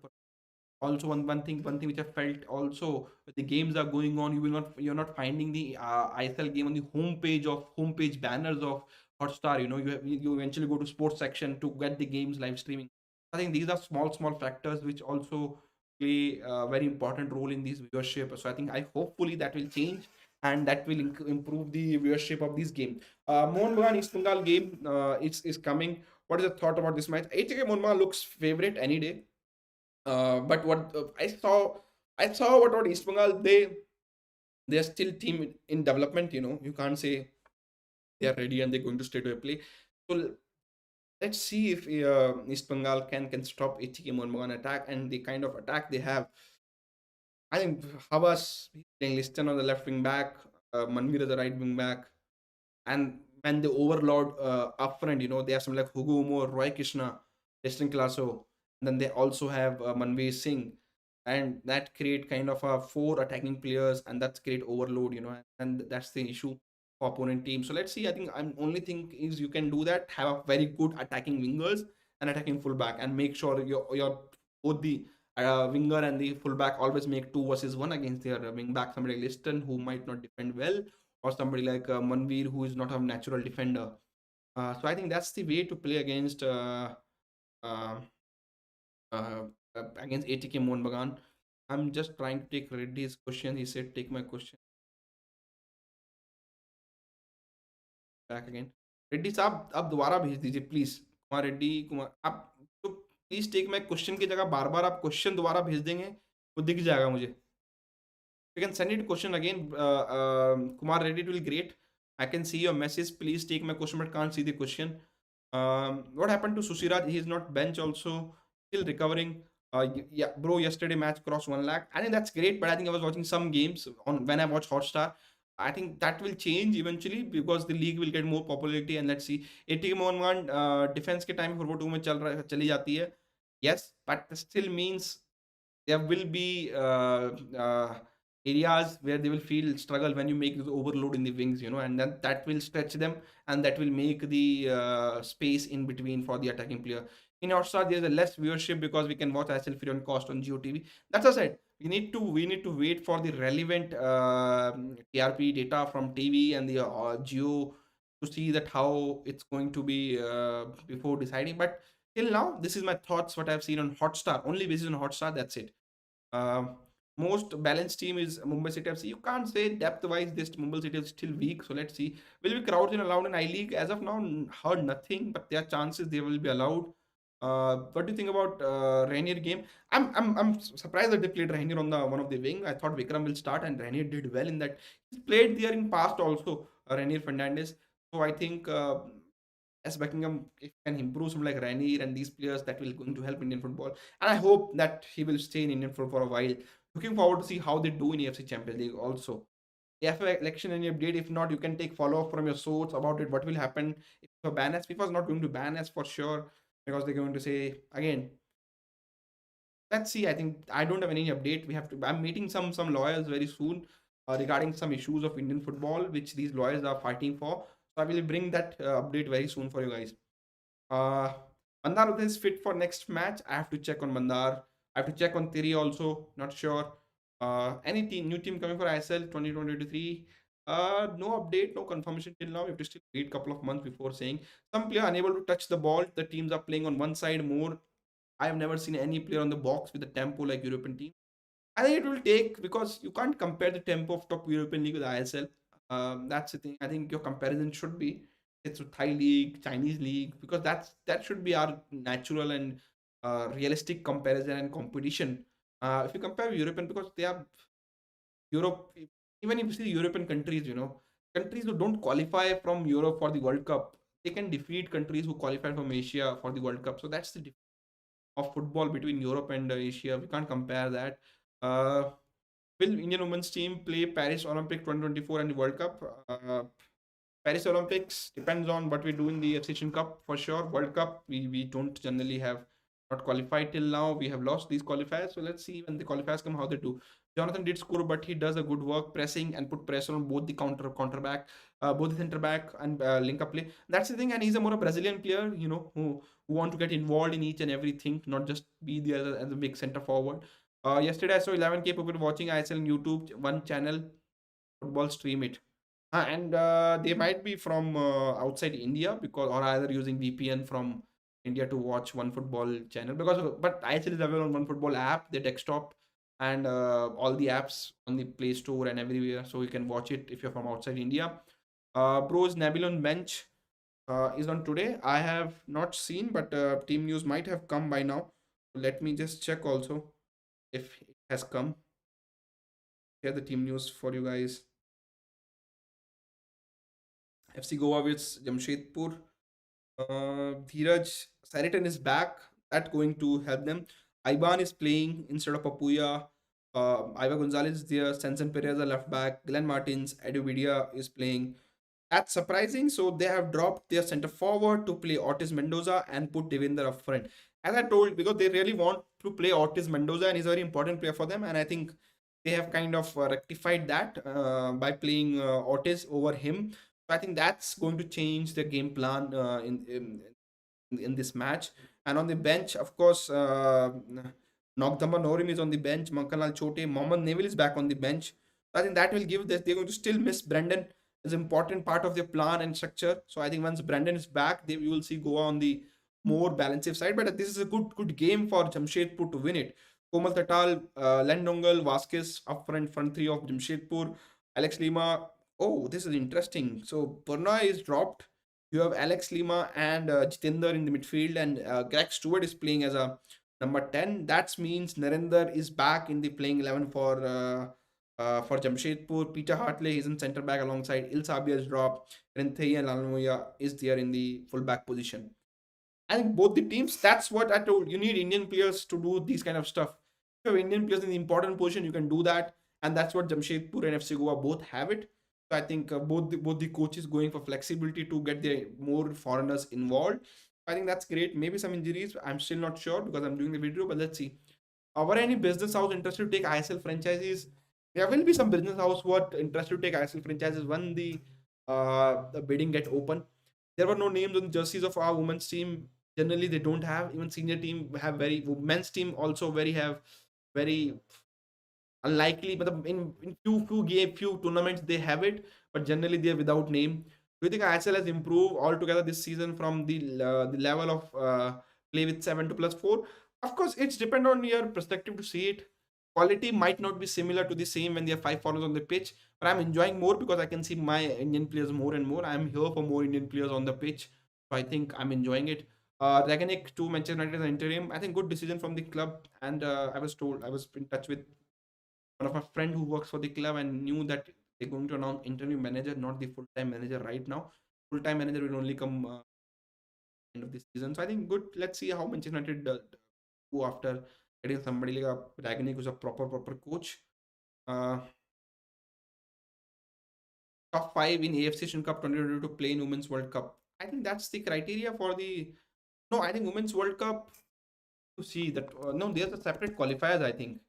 Also, one thing which I felt also, the games are going on, you're not finding the ISL game on the homepage banners of Hotstar. You eventually go to sports section to get the games live streaming. I think these are small factors which also play a very important role in this viewership. So I think, I hopefully that will change, and that will improve the viewership of this game. Mohun Bagan East Bengal game is coming. What is the thought about this match? ATK Monma looks favorite any day. But what I saw what East Bengal, they're still team in development. You can't say they are ready and they're going to straight away play. So let's see if East Bengal can stop ATK Mohun attack, and the kind of attack they have. I think Havas playing Liston on the left wing back, Manvir as the right wing back, and when they overload up front, they have some like Hugo Umar, Roy Krishna, Destin Classo, and then they also have Manveer Singh, and that create kind of four attacking players, and that's create overload, and that's the issue for opponent team. So let's see. I think I'm only thing is, you can do that, have a very good attacking wingers and attacking fullback, and make sure your both the winger and the fullback always make 2 versus 1 against their wing back, somebody like Liston who might not defend well, or somebody like Manveer who is not a natural defender. So I think that's the way to play uh, uh, against ATK Mohun Bagan. I'm just trying to take Reddy's question. He said, "Take my question back again." Reddy साहब आप दोबारा भेज दीजिए please, Kumar Reddy Kumar, आप तो please take my question की जगह बार बार आप क्वेश्चन दोबारा भेज देंगे, वो दिख जाएगा मुझे. You can send it question again. Kumar Reddy, it will great. I can see your message. Please take my question, but can't see the question. What happened to Susiraj? He is not bench also. Still recovering. Yeah, bro. Yesterday match crossed 1 lakh. I think that's great, but I think I was watching some games on when I watch Hotstar. I think that will change eventually because the league will get more popularity, and let's see. ATK Mohan defense के time 4-2 में चली जाती है. Yes, but still means there will be areas where they will feel struggle when you make this overload in the wings, and then that will stretch them, and that will make the space in between for the attacking player. In Hotstar, there's a less viewership because we can watch ISL free on cost on GeoTV. That's aside. We need to wait for the relevant TRP data from TV and the Geo to see that how it's going to be before deciding. But till now, this is my thoughts. What I've seen on Hotstar, only basis on Hotstar. That's it. Um, Most balanced team is Mumbai City FC. You can't say depth wise this Mumbai City is still weak. So let's see. Will be crowds in allowed in I League? As of now, heard nothing, but there are chances they will be allowed. What do you think about Rainier game? I'm surprised that they played Rainier on the one of the wing. I thought Vikram will start, and Rainier did well in that. He's played there in past also. Rainier Fernandez. So I think as Buckingham, if can improve some like Ranier and these players, that will going to help Indian football. And I hope that he will stay in Indian football for a while. Looking forward to see how they do in AFC Champions League also. AFA election, any update? If not, you can take follow up from your source about it. What will happen if a ban as FIFA is not going to ban us for sure, because they're going to say again. Let's see. I think I don't have any update. We have to. I'm meeting some lawyers very soon regarding some issues of Indian football, which these lawyers are fighting for. So I will bring that update very soon for you guys. Uh, Mandar is fit for next match. I have to check on Mandar. I have to check on Thierry also. Not sure. Any new team coming for ISL 2023? No update, no confirmation till now. We have to still wait a couple of months before saying. Some player unable to touch the ball. The teams are playing on one side more. I have never seen any player on the box with the tempo like European team. I think it will take, because you can't compare the tempo of top European league with ISL. That's the thing. I think your comparison should be it's with Thai league, Chinese league, because that should be our natural and realistic comparison and competition. If you compare European, because they are Europe, even if you see European countries, countries who don't qualify from Europe for the World Cup, they can defeat countries who qualify from Asia for the World Cup. So that's the difference of football between Europe and Asia. We can't compare that. Uh, will Indian women's team play Paris Olympic 2024 and the World Cup? Paris Olympics depends on what we do in the Asian Cup for sure. World Cup, we don't generally have not qualified till now. We have lost these qualifiers. So let's see when the qualifiers come how they do. Jonathan did score, but he does a good work pressing and put pressure on both the counter back, both the center back and link up play. That's the thing, and he's a more a Brazilian player, who want to get involved in each and everything, not just be there as a big center forward. Yesterday I saw 11K people watching ISL on YouTube, one channel, football stream it. And they might be from outside India because, or either using VPN from India to watch one football channel. Because, but ISL is available on one football app, the desktop, and all the apps on the Play Store and everywhere, so you can watch it if you're from outside India. Bros Nabil on bench is on today. I have not seen, but team news might have come by now. Let me just check also if it has come. Here the team news for you guys. FC Goa with Jamshedpur. Dheeraj Saritan is back. That going to help them. Iban is playing instead of Papuya. Iva Gonzalez is there. Sensen Perez are left back. Glenn Martins, Edu Vidia is playing. That's surprising. So they have dropped their center forward to play Ortiz Mendoza and put Devinder up front. As I told, because they really want to play Ortiz Mendoza and he's a very important player for them. And I think they have kind of rectified that by playing Ortiz over him. So I think that's going to change the game plan in this match. And on the bench, of course, Nogdama Norin is on the bench. Mankanal Chote, Mohammad Neville is back on the bench. So I think that will give this. They're going to still miss Brendan as an important part of their plan and structure. So I think once Brendan is back, they you will see Goa on the more balanced side. But this is a good game for Jamshedpur to win it. Komal Tatal, Lendongal, Vasquez up front three of Jamshedpur, Alex Lima. Oh, this is interesting. So Purna is dropped. You have Alex Lima and Jitinder in the midfield, and Greg Stewart is playing as a number 10. That means Narendra is back in the playing 11 for Jamshedpur. Peter Hartley is in centre back alongside Il Sabia is dropped. Renthei and Lalamoya is there in the full back position. I think both the teams, that's what I told. You need Indian players to do these kind of stuff. If you have Indian players in the important position, you can do that. And that's what Jamshedpur and FC Goa both have it. So I think both the coaches going for flexibility to get their more foreigners involved. I think that's great. Maybe some injuries. I'm still not sure because I'm doing the video, but let's see. Were any business house interested to take ISL franchises? There will be some business house who are interested to take ISL franchises when the bidding get open. There were no names on the jerseys of our women's team. Generally, they don't have. Even senior team have very men's team also very unlikely. But in few tournaments they have it, but generally they are without name. Do you think ISL has improved altogether this season from the level of play with 7 to +4? Of course, it's depend on your perspective to see it. Quality might not be similar to the same when there are five foreigners on the pitch, but I'm enjoying more because I can see my Indian players more and more. I'm here for more Indian players on the pitch, so I think I'm enjoying it. Raganik to Manchester United as an interim. I think good decision from the club, and I was in touch with one of my friend who works for the club and knew that they're going to announce interim manager, not the full-time manager right now. Full-time manager will only come end of the season. So I think good. Let's see how Manchester United do after getting somebody like a Ragnick who's a proper coach. Uh, Top five in AFC Asian Cup 2022 to play in Women's World Cup. I think that's the criteria for the. No, I think Women's World Cup to see that. No, there's a separate qualifiers. I think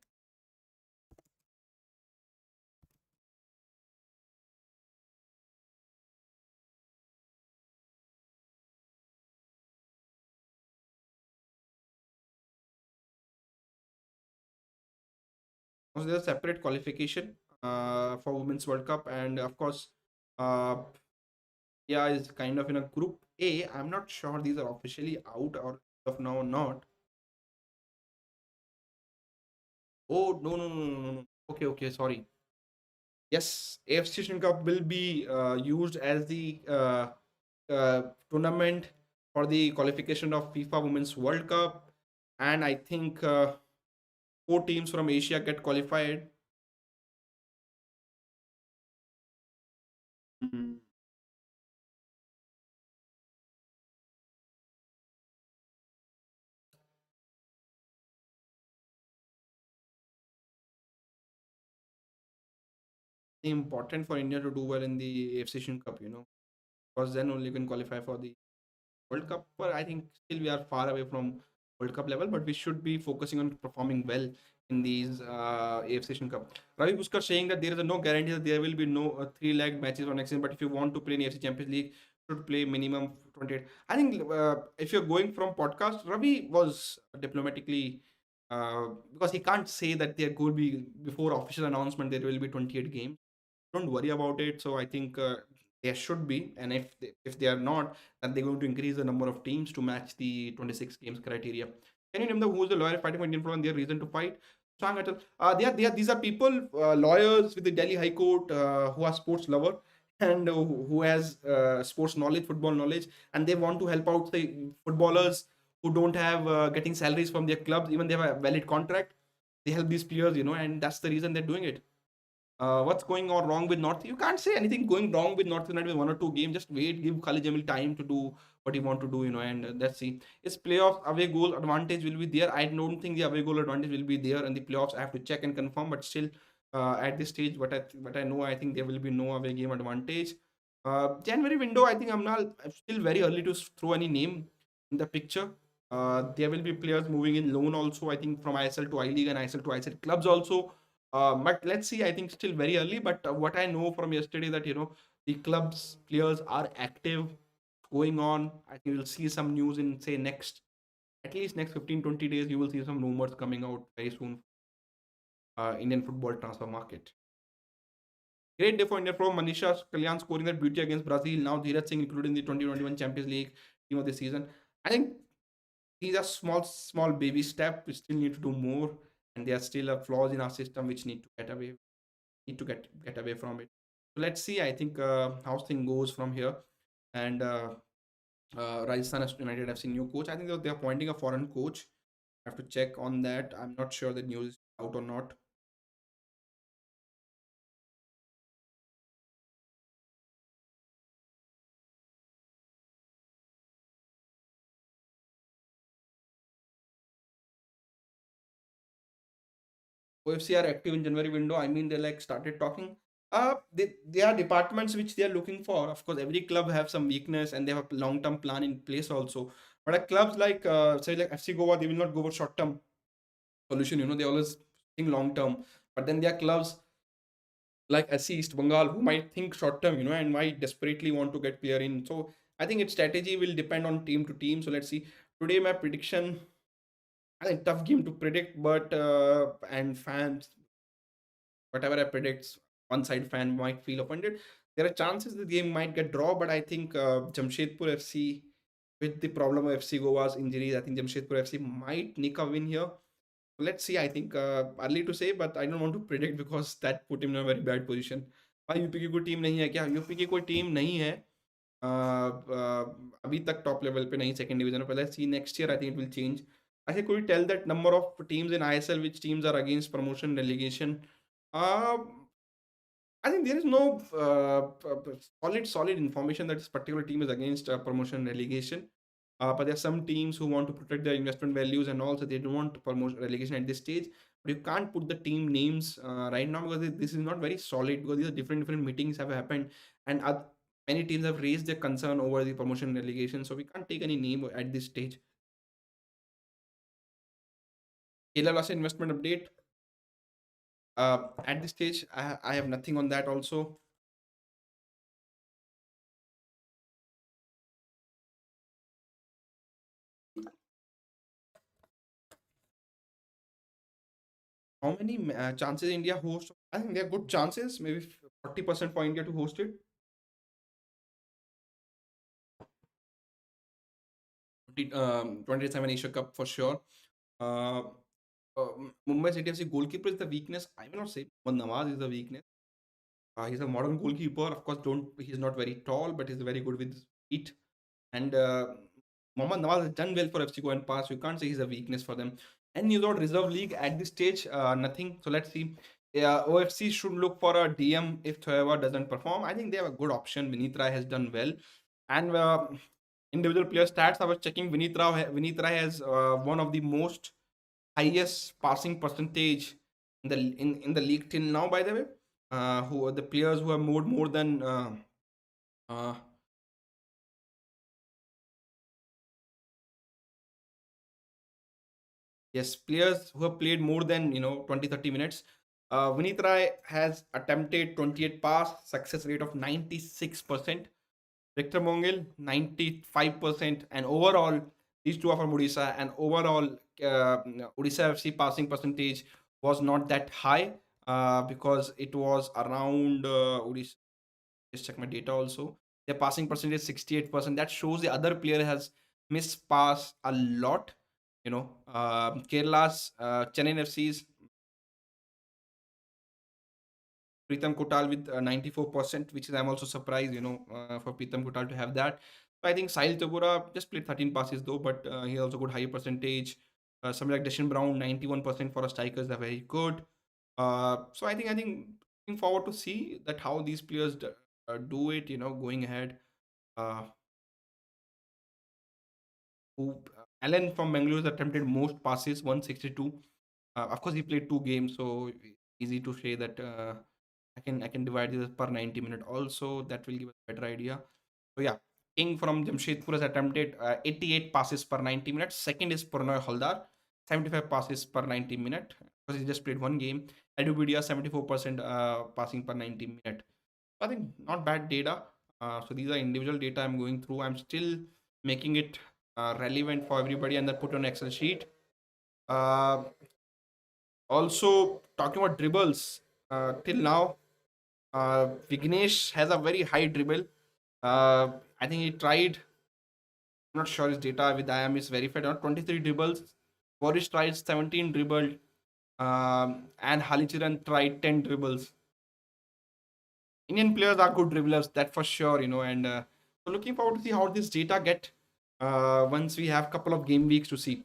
so there's a separate qualification for Women's World Cup, and of course, uh, yeah, is kind of in a group A. I'm not sure these are officially out or of now or not. Oh no. Okay, sorry. Yes, AFC Asian Cup will be used as the tournament for the qualification of FIFA Women's World Cup, and I think four teams from Asia get qualified. Mhm. Important for India to do well in the AFC Asian Cup, because then only you can qualify for the World Cup. But I think still we are far away from World Cup level, but we should be focusing on performing well in these AFC Asian Cup. Ravi Puskar saying that there is no guarantee that there will be no three-leg matches on next season, but if you want to play in AFC Champions League, you should play minimum 28. I think if you're going from podcast, Ravi was diplomatically because he can't say that there could be before official announcement there will be 28 games. Don't worry about it. So I think there should be, and if they are not, then they're going to increase the number of teams to match the 26 games criteria. Can you name the who's the lawyer fighting for Indian football and their reason to fight? Strong Atal. These are people, lawyers with the Delhi High Court, who are sports lover and who has sports knowledge, football knowledge, and they want to help out the footballers who don't have getting salaries from their clubs, even they have a valid contract. They help these players, and that's the reason they're doing it. What's going on wrong with North? You can't say anything going wrong with North United with one or two games. Just wait, give Khalid Jamil time to do what he want to do, and let's see. His playoff away goal advantage will be there. I don't think the away goal advantage will be there in the playoffs. I have to check and confirm, but still, at this stage, what I know, I think there will be no away game advantage. January window, I think I'm still very early to throw any name in the picture. There will be players moving in loan also. I think from ISL to I League and ISL to ISL clubs also, but let's see. I think still very early. But what I know from yesterday that the clubs players are active, going on. I think you'll see some news in say next at least next 15-20 days. You will see some rumors coming out very soon. Indian football transfer market. Great day for India from Manisha Kalyan scoring that beauty against Brazil. Now Dheeraj Singh included in the 2021 Champions League team of the season. I think these are small baby step. We still need to do more, and there are still flaws in our system which need to get away from it. So let's see. I think how thing goes from here. And Rajasthan United have seen new coach. I think they're appointing a foreign coach. I have to check on that. I'm not sure the news is out or not. OFC are active in January window. I mean, they like started talking. They are departments which they are looking for. Of course, every club have some weakness and they have a long term plan in place also. But at clubs like say like FC Goa, they will not go for short term solution. They always think long term. But then there are clubs like SC East Bengal who might think short term, and might desperately want to get player in. So I think its strategy will depend on team to team. So let's see. Today my prediction, I think tough game to predict, but and fans, whatever I predict, one side fan might feel offended. There are chances the game might get draw, but I think Jamshedpur FC with the problem of FC Goa's injuries, I think Jamshedpur FC might nick a win here. Let's see. I think early to say, but I don't want to predict because that put him in a very bad position. भाई UP की कोई team नहीं है क्या? UP की कोई team नहीं है अभी तक टॉप लेवल पे नहीं, सेकंड डिवीजन पे. Let's see next year. I think it will change. I think could you tell that number of teams in ISL which teams are against promotion relegation? Uh, I think there is no solid information that this particular team is against promotion relegation. But there are some teams who want to protect their investment values and also they don't want promotion relegation at this stage. But you can't put the team names right now because this is not very solid because these are different meetings have happened and many teams have raised their concern over the promotion relegation. So we can't take any name at this stage. Kerala last investment update. At this stage, I have nothing on that also. How many chances India host? I think there are good chances, maybe 40% for India to host it. 27 Asia Cup for sure. Uh, Mumbai City FC goalkeeper is the weakness. I will not say Mohammad Nawaz is the weakness. He's a modern goalkeeper. Of course, don't he's not very tall, but he's very good with his feet. And Mohammad Nawaz has done well for FC Goa in past. You can't say he's a weakness for them. And news about reserve league at this stage, nothing. So let's see. OFC should look for a DM if Thoewa doesn't perform. I think they have a good option. Vinith Rai has done well. And individual player stats, I was checking. Vinith Rai has one of the most highest passing percentage in the league till now. By the way, who are the players who have more than uh, yes, players who have played more than 20-30 minutes. Vinith Rai has attempted 28 pass, success rate of 96%. Victor Mongil 95%, and overall These two are from Odisha, and overall, Odisha FC passing percentage was not that high because it was around Odisha. Just check my data also. Their passing percentage 68%. That shows the other player has missed pass a lot. Kerala's Chennai FC's Pritam Kotal with 94%, which is I'm also surprised, for Pritam Kotal to have that. So I think Sahil Tabura just played 13 passes though, but he also got higher percentage. Somebody like Deshaun Brown, 91% for a striker is very good. So I think looking forward to see that how these players do it, going ahead. Uh, who Allen from Bangalore has attempted most passes, 162. Of course, he played two games, so easy to say that I can divide this per 90 minute also. That will give us a better idea. So yeah, King from Jamshedpur has attempted 88 passes per 90 minutes. Second is Purnoy Haldar, 75 passes per 90 minute because he just played one game. Edubidia 74% passing per 90 minute. I think not bad data. So these are individual data I'm going through. I'm still making it relevant for everybody and then put on Excel sheet. Uh, Also talking about dribbles, till now, Vignesh has a very high dribble. I think he tried. I'm not sure his data with IAM is verified. Not 23 dribbles. Boris tried 17 dribbled, and Halichiran tried 10 dribbles. Indian players are good dribblers, that for sure, and so looking forward to see how this data get once we have couple of game weeks to see.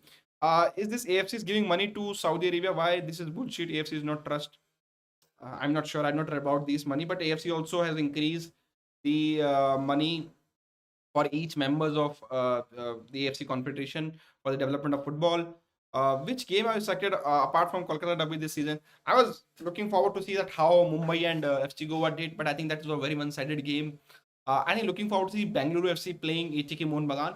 Is this AFC is giving money to Saudi Arabia? Why this is bullshit? AFC is not trust. I'm not sure. I'm not read about this money, but AFC also has increased the money for each members of the AFC competition for the development of football. Which game I was selected apart from Kolkata Derby this season? I was looking forward to see that how Mumbai and FC Goa did, but I think that was a very one-sided game. And I'm looking forward to see Bangalore FC playing ATK Mohun Bagan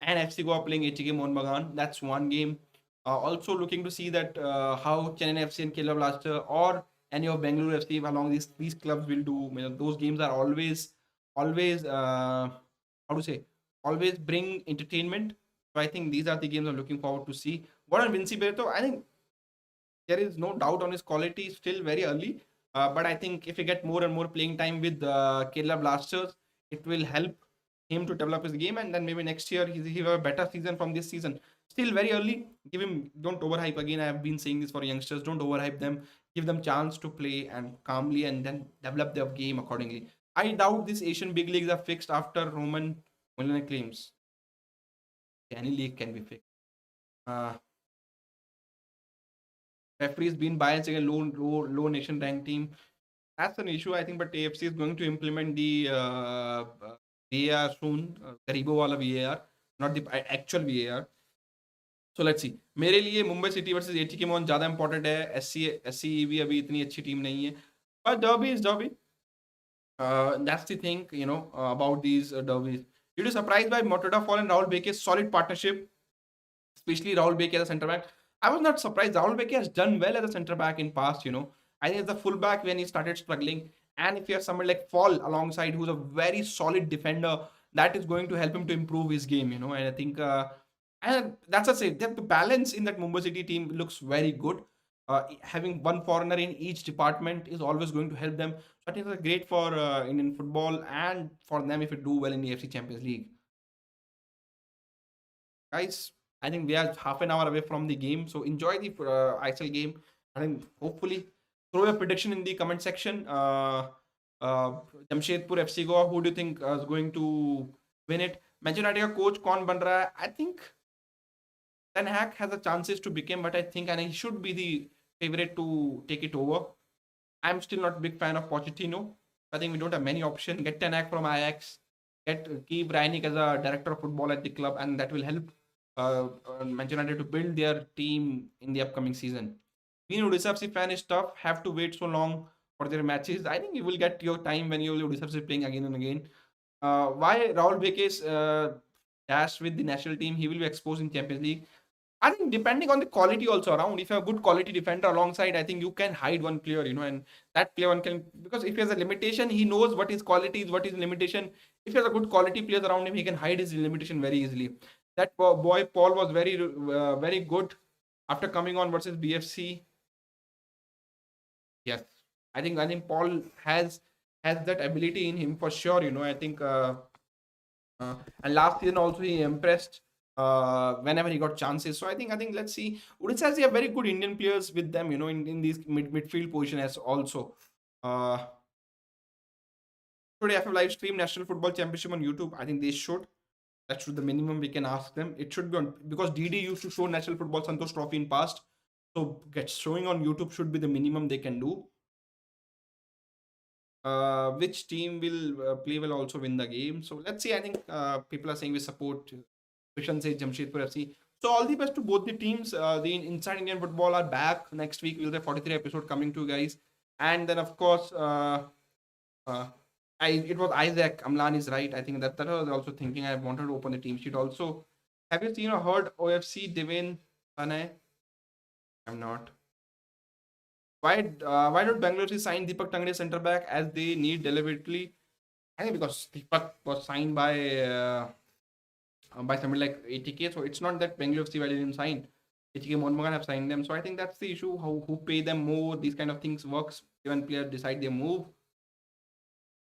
and FC Goa playing ATK Mohun Bagan. That's one game. Also looking to see that how Chennai FC and Kerala Blaster or any of Bangalore FC along these clubs will do. Those games are always how to say always bring entertainment. So I think these are the games I'm looking forward to see. What on Vinci Beto? I think there is no doubt on his quality. Still very early, but I think if he get more and more playing time with Kerala Blasters, it will help him to develop his game, and then maybe next year he have a better season from this season. Still very early. Give him. Don't overhype. Again, I have been saying this for youngsters. Don't overhype them. Give them chance to play and calmly, and then develop their game accordingly. I doubt these Asian big leagues are fixed after Roman Mulliner claims. Any league can be fixed. Uh, Referees been biased against low nation ranked team. That's an issue, I think. But AFC is going to implement the VAR soon. Garibo wala VAR, not the actual VAR. So let's see. मेरे लिए Mumbai city versus ATK Mohan ज़्यादा important है. SC भी अभी इतनी अच्छी team नहीं है. But derby is derby. That's the thing, about these derbies. Did you surprised by Motoda Fall and Rahul Beke's solid partnership, especially Rahul Beke as a centre back? I was not surprised. Rahul Beke has done well as a centre back in past. I think as a full back when he started struggling, and if you have someone like Fall alongside who's a very solid defender, that is going to help him to improve his game. And I think, and that's a say that the balance in that Mumbai City team looks very good. Having one foreigner in each department is always going to help them. So I think it's great for Indian football and for them if it do well in the AFC Champions League. Guys, I think we are half an hour away from the game, so enjoy the ISL game. I think hopefully throw your prediction in the comment section. Uh, Jamshedpur FC Goa, who do you think is going to win it? Manchester United का coach कौन बन रहा है? I think Ten Hag has a chances to become, but I think and he should be the favorite to take it over. I'm still not a big fan of Pochettino. I think we don't have many options. Get Ten Hag from Ajax. Keep Ryanik as a director of football at the club, and that will help Manchester United to build their team in the upcoming season. Being a Odisha FC fan is tough. Have to wait so long for their matches. I think you will get your time when you will Odisha FC playing again and again. Why Raul Beke is dashed with the national team? He will be exposed in Champions League. I think depending on the quality also around, if you have good quality defender alongside, I think you can hide one player, and that player one can, because if he has a limitation, he knows what his quality is, what his limitation. If he has a good quality players around him, he can hide his limitation very easily. That boy Paul was very good after coming on versus BFC. Yes, I think Paul has that ability in him for sure. I think and last season also he impressed whenever he got chances. So I think let's see. Odisha has a very good Indian players with them. In these midfield position as also. Uh, should AFF live stream National Football Championship on YouTube? I think they should. That should the minimum we can ask them. It should be on because DD used to show National Football Santosh Trophy in past. So get showing on YouTube should be the minimum they can do. Which team will play will also win the game. So let's see. I think people are saying we support Vishan say Jamshedpur FC. So all the best to both the teams. The Inside Indian Football are back next week. We'll have 43 episode coming to you guys. And then of course, uh, it was Isaac. Amlan is right. I think that I was also thinking. I wanted to open the team sheet also. Have you seen or heard OFC Devin Panay? I'm not. Why don't Bangalore sign Deepak Tangre center back as they need deliberately? I think because Deepak was signed by somebody like ATK, so it's not that Bangalore FC didn't sign. ATK Monmogan have signed them, so I think that's the issue. How who pay them more? These kind of things works when players decide they move.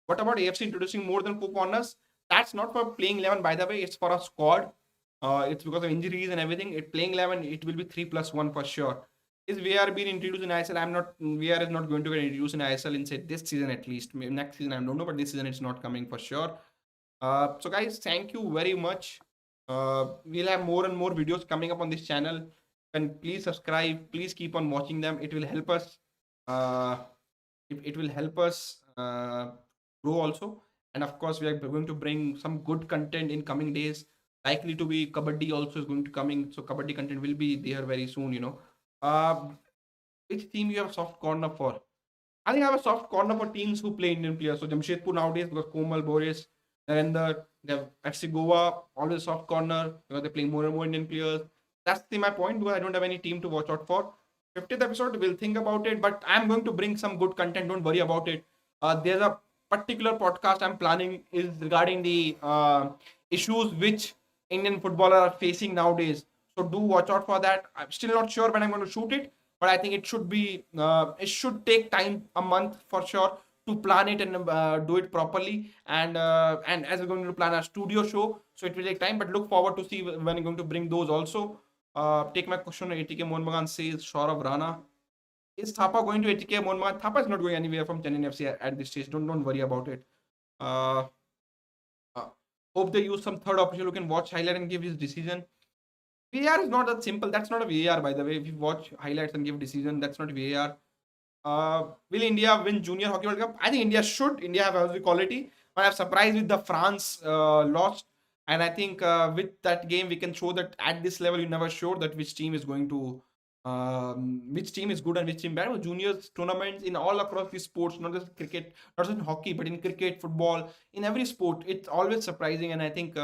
What about AFC introducing more than four corners? That's not for playing 11, by the way. It's for a squad. It's because of injuries and everything. It playing 11, it will be 3+1 for sure. Is VR being introduced in ISL? I'm not. VR is not going to get introduced in ISL in say this season at least. Maybe next season I don't know, but this season it's not coming for sure. So guys, thank you very much. We'll have more and more videos coming up on this channel. And please subscribe. Please keep on watching them. It will help us. Uh, it will help us grow also. And of course, we are going to bring some good content in coming days. Likely to be Kabaddi also is going to coming. So Kabaddi content will be there very soon. Uh, which team you have soft corner for? I think I have a soft corner for teams who play Indian players. So Jamshedpur nowadays because Komal, Boris, Narendra, they have FC Goa, always soft corner because they play more and more Indian players. That's my point because I don't have any team to watch out for. 50th episode, we'll think about it, but I'm going to bring some good content. Don't worry about it. There's a particular podcast I'm planning is regarding the issues which Indian footballers are facing nowadays. So do watch out for that. I'm still not sure when I'm going to shoot it, but I think it should be it should take time, a month for sure, to plan it and do it properly. And as we're going to plan a studio show, so it will take time. But look forward to see when I'm going to bring those also. Take my question. ATK Mohun says Saurav Rana. Is Thapa going to ATK Mohun? Thapa is not going anywhere from Chennai FC at this stage. Don't worry about it. Uh, uh, Hope they use some third option who can watch highlight and give his decision. VAR is not that simple. That's not a VAR, by the way. If you watch highlights and give decision, that's not VAR. Will India win Junior Hockey World Cup? I think India should. India have healthy quality. But I'm surprised with the France lost. And I think with that game, we can show that at this level, you never showed that which team is going to, which team is good and which team bad. But juniors tournaments in all across the sports, not just cricket, not just in hockey, but in cricket, football, in every sport, it's always surprising. And I think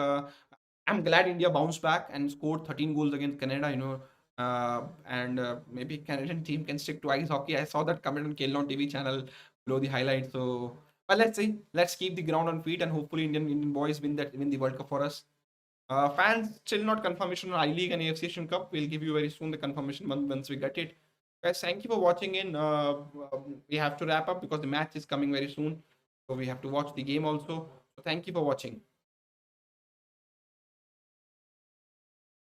I'm glad India bounced back and scored 13 goals against Canada. And maybe Canadian team can stick to ice hockey. I saw that comment on KNTV channel below the highlights. So, but let's see. Let's keep the ground on feet and hopefully Indian boys win the World Cup for us. Fans still not confirmation on I League and AFC Asian Cup. We'll give you very soon the confirmation once we get it. Guys, thank you for watching in. We have to wrap up because the match is coming very soon. So we have to watch the game also. So thank you for watching.